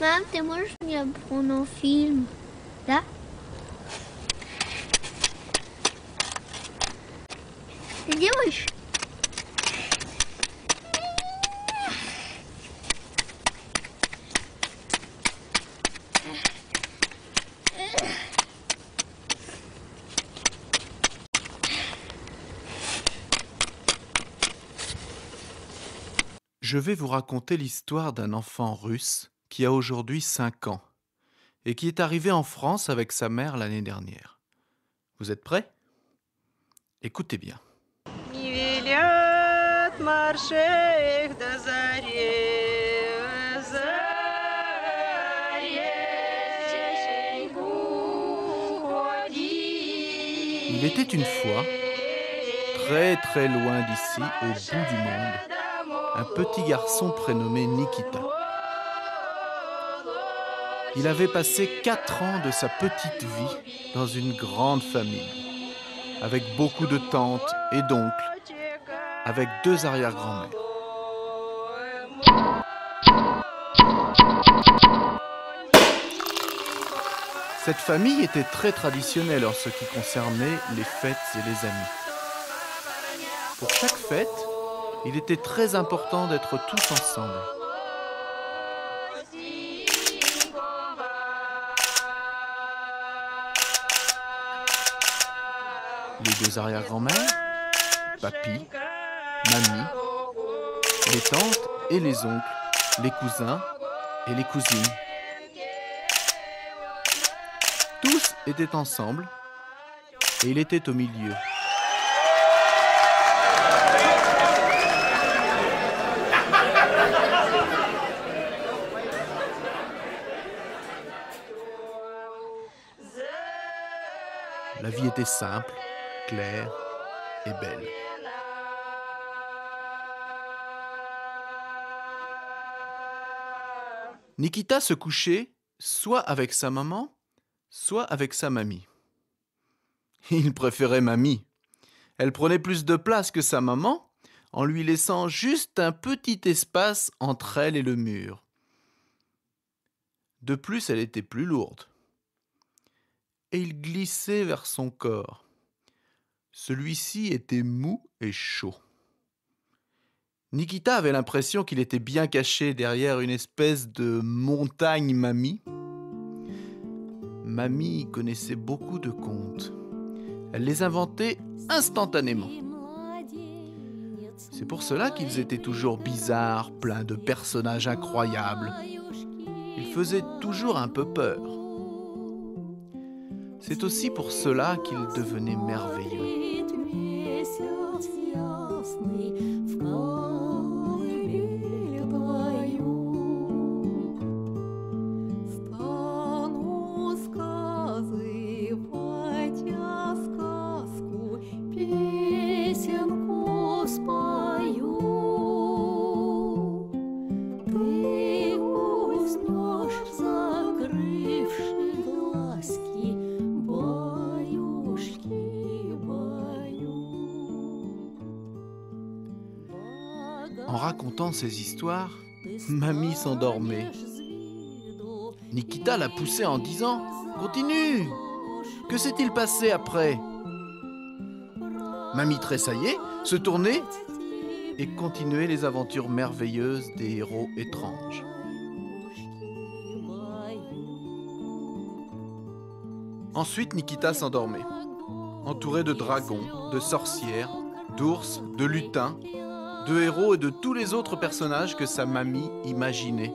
Мам, ты можешь мне порнофильм? Да? Ты делаешь? Je vais vous raconter l'histoire d'un enfant russe qui a aujourd'hui 5 ans et qui est arrivé en France avec sa mère l'année dernière. Vous êtes prêts? Écoutez bien. Не велят маршей до заре, зареченьку ходить. Il était une fois, très très loin d'ici, au bout du monde, un petit garçon prénommé Nikita. Il avait passé 4 ans de sa petite vie dans une grande famille, avec beaucoup de tantes et d'oncles, avec 2 arrière-grands-mères. Cette famille était très traditionnelle en ce qui concernait les fêtes et les amis. Pour chaque fête, il était très important d'être tous ensemble. Les 2 arrière-grands-mères, papy, mamie, les tantes et les oncles, les cousins et les cousines. Tous étaient ensemble et il était au milieu. La vie était simple, claire et belle. Nikita se couchait soit avec sa maman, soit avec sa mamie. Il préférait mamie. Elle prenait plus de place que sa maman, en lui laissant juste un petit espace entre elle et le mur. De plus, elle était plus lourde. Et il glissait vers son corps. Celui-ci était mou et chaud. Nikita avait l'impression qu'il était bien caché derrière une espèce de montagne mamie. Mamie connaissait beaucoup de contes. Elle les inventait instantanément. C'est pour cela qu'ils étaient toujours bizarres, pleins de personnages incroyables. Ils faisaient toujours un peu peur. C'est aussi pour cela qu'ils devenaient merveilleux. En racontant ces histoires, mamie s'endormait. Nikita la poussait en disant « Continue! Que s'est-il passé après ?» Mamie tressaillait, se tournait et continuait les aventures merveilleuses des héros étranges. Ensuite, Nikita s'endormait, entourée de dragons, de sorcières, d'ours, de lutins, de héros et de tous les autres personnages que sa mamie imaginait.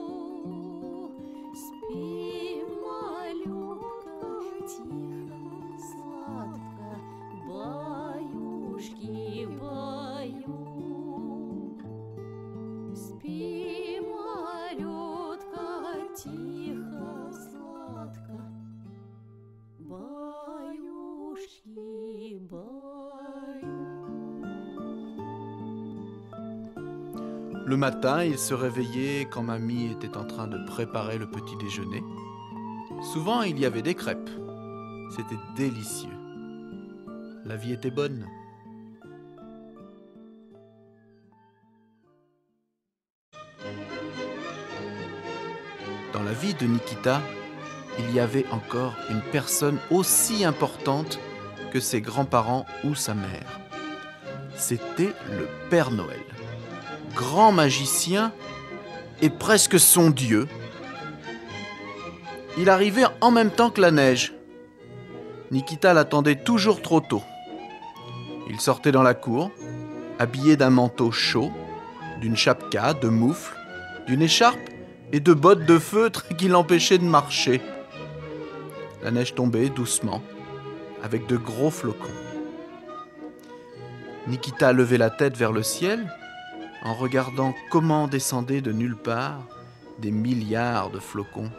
Le matin, il se réveillait quand mamie était en train de préparer le petit déjeuner. Souvent, il y avait des crêpes. C'était délicieux. La vie était bonne. Dans la vie de Nikita, il y avait encore une personne aussi importante que ses grands-parents ou sa mère. C'était le Père Noël, grand magicien et presque son dieu. Il arrivait en même temps que la neige. Nikita l'attendait toujours trop tôt. Il sortait dans la cour, habillé d'un manteau chaud, d'une chapka, de moufles, d'une écharpe et de bottes de feutre qui l'empêchaient de marcher. La neige tombait doucement, avec de gros flocons. Nikita levait la tête vers le ciel en regardant comment descendaient de nulle part des milliards de flocons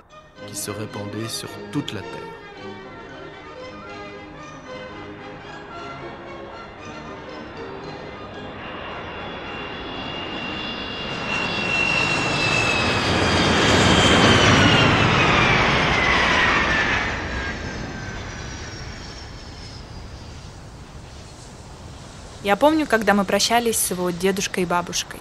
qui se répandaient sur toute la terre. Я помню, когда мы прощались с его дедушкой и бабушкой.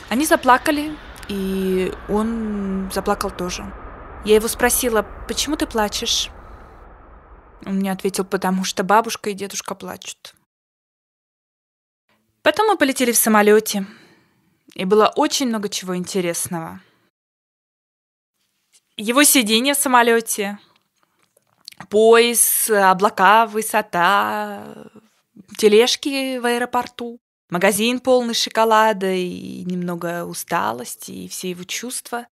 Они заплакали, и он заплакал тоже. Я его спросила: «Почему ты плачешь?» Он мне ответил: «Потому что бабушка и дедушка плачут». Потом мы полетели в самолете, и было очень много чего интересного. Его сиденье в самолете, пояс, облака, высота, тележки в аэропорту, магазин полный шоколада и немного усталости, и все его чувства.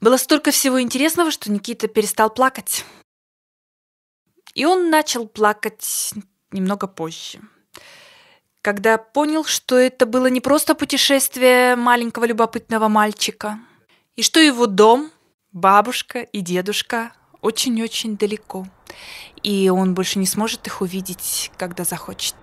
Было столько всего интересного, что Никита перестал плакать. И он начал плакать немного позже, когда понял, что это было не просто путешествие маленького любопытного мальчика, и что его дом, бабушка и дедушка очень-очень далеко, и он больше не сможет их увидеть, когда захочет.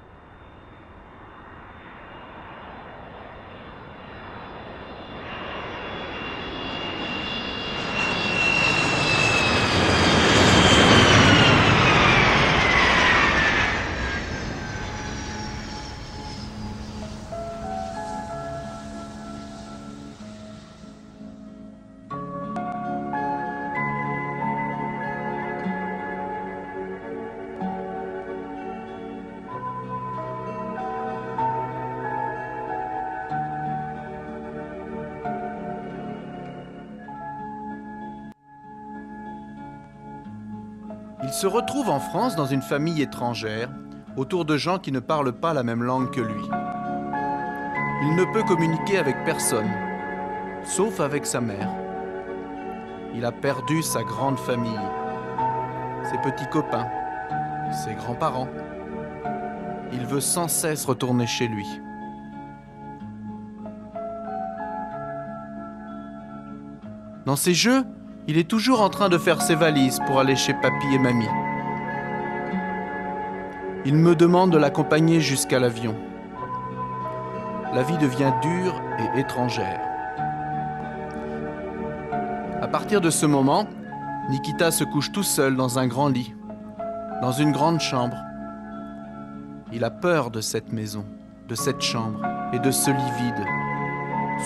Il se retrouve en France dans une famille étrangère, autour de gens qui ne parlent pas la même langue que lui. Il ne peut communiquer avec personne, sauf avec sa mère. Il a perdu sa grande famille, ses petits copains, ses grands-parents. Il veut sans cesse retourner chez lui. Dans ses jeux, il est toujours en train de faire ses valises pour aller chez papy et mamie. Il me demande de l'accompagner jusqu'à l'avion. La vie devient dure et étrangère. À partir de ce moment, Nikita se couche tout seul dans un grand lit, dans une grande chambre. Il a peur de cette maison, de cette chambre et de ce lit vide.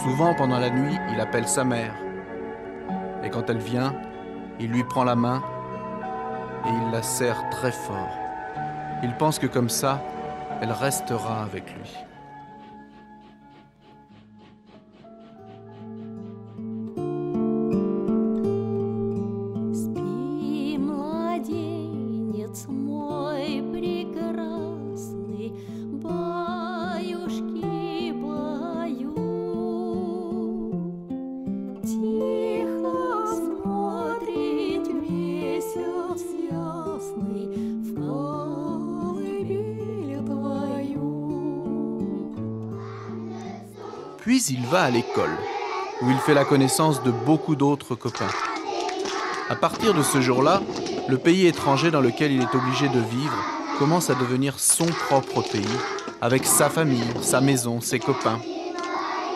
Souvent, pendant la nuit, il appelle sa mère. Et quand elle vient, il lui prend la main et il la serre très fort. Il pense que comme ça, elle restera avec lui. Спи, младенец мой прекрасный, баюшки баю. Тихо смотрит месяц ясный в колыбель твою. Puis il va à l'école, où il fait la connaissance de beaucoup d'autres copains. À partir de ce jour-là, le pays étranger dans lequel il est obligé de vivre commence à devenir son propre pays, avec sa famille, sa maison, ses copains,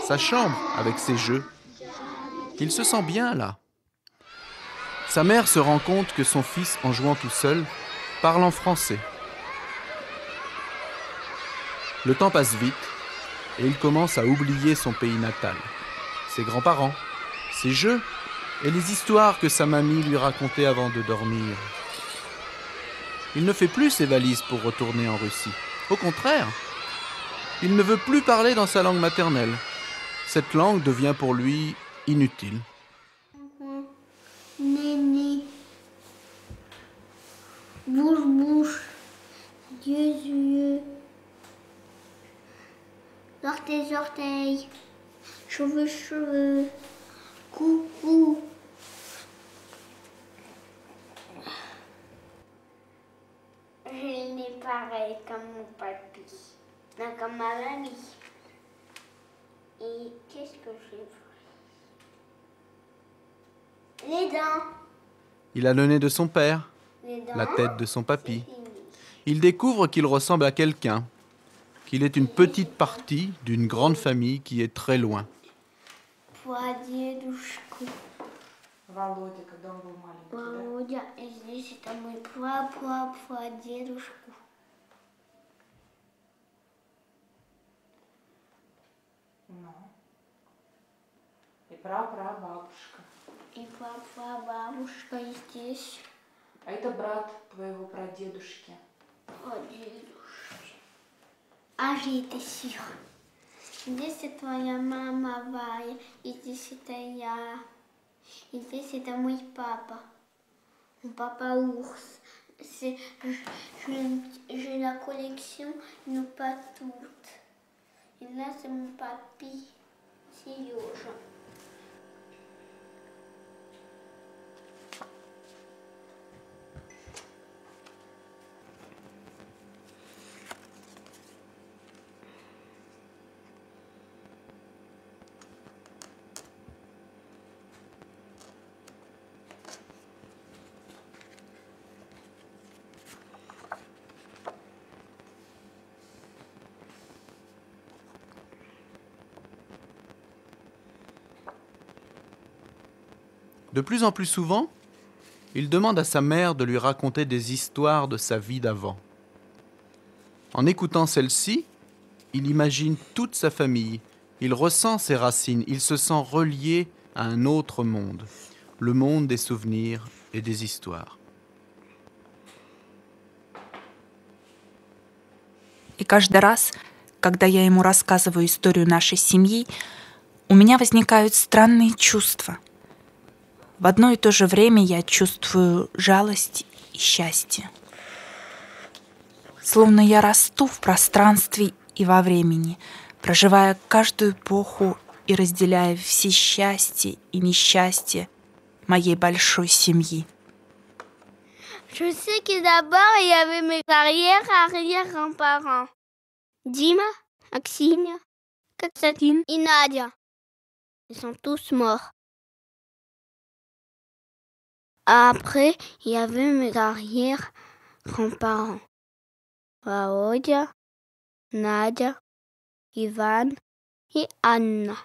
sa chambre avec ses jeux. Il se sent bien là. Sa mère se rend compte que son fils, en jouant tout seul, parle en français. Le temps passe vite et il commence à oublier son pays natal, ses grands-parents, ses jeux et les histoires que sa mamie lui racontait avant de dormir. Il ne fait plus ses valises pour retourner en Russie. Au contraire, il ne veut plus parler dans sa langue maternelle. Cette langue devient pour lui inutile. Néné. Bouche, bouche. Yeux, yeux. Orteils, orteils. Cheveux, cheveux. Cou, cou. Je l'ai pareil comme mon papy. Non, comme ma mamie. Et qu'est-ce que j'ai fait? Les dents. Il a le nez de son père, Les dents. la tête de son papy. C'est fini. Il découvre qu'il ressemble à quelqu'un, qu'il est une petite partie d'une grande famille qui est très loin. Прадедушку. Володя, когда он был маленький, да? Володя, и здесь это мой прадедушку. Ну. И прапрабабушка. И бабушка здесь. А это брат твоего прадедушки. Прадедушки. А это сих. Здесь это твоя мама Валя, и здесь это я. И здесь это мой папа. Mon papa ours. J'ai la collection, mais pas toutes. Et là, c'est mon papy. C'est Yoja. De plus en plus souvent, il demande à sa mère de lui raconter des histoires de sa vie d'avant. En écoutant celle-ci, il imagine toute sa famille, il ressent ses racines, il se sent relié à un autre monde, le monde des souvenirs et des histoires. И каждый раз, когда я ему рассказываю историю нашей семьи, у меня возникают странные чувства. В одно и то же время я чувствую жалость и счастье. Словно я расту в пространстве и во времени, проживая каждую эпоху и разделяя все счастья и несчастья моей большой семьи. Je sais que d'abord, il y avait mes arrière-grands-parents. Dima, Aksinia, Konstantin et Nadia. Ils sont tous morts. Après, il y avait mes arrière-grands-parents. Володя, Nadia, Ivan et Anna.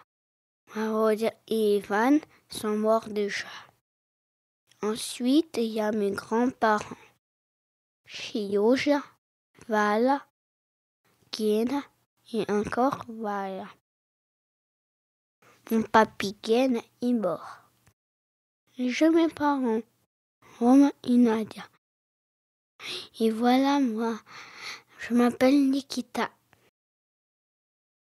Володя et Ivan sont morts déjà. Ensuite, il y a mes grands-parents. Yoja, Vala, Gena et encore Vala. Mon papy Gena est mort. J'ai mes parents, Romain et Nadia. Et voilà moi, je m'appelle Nikita.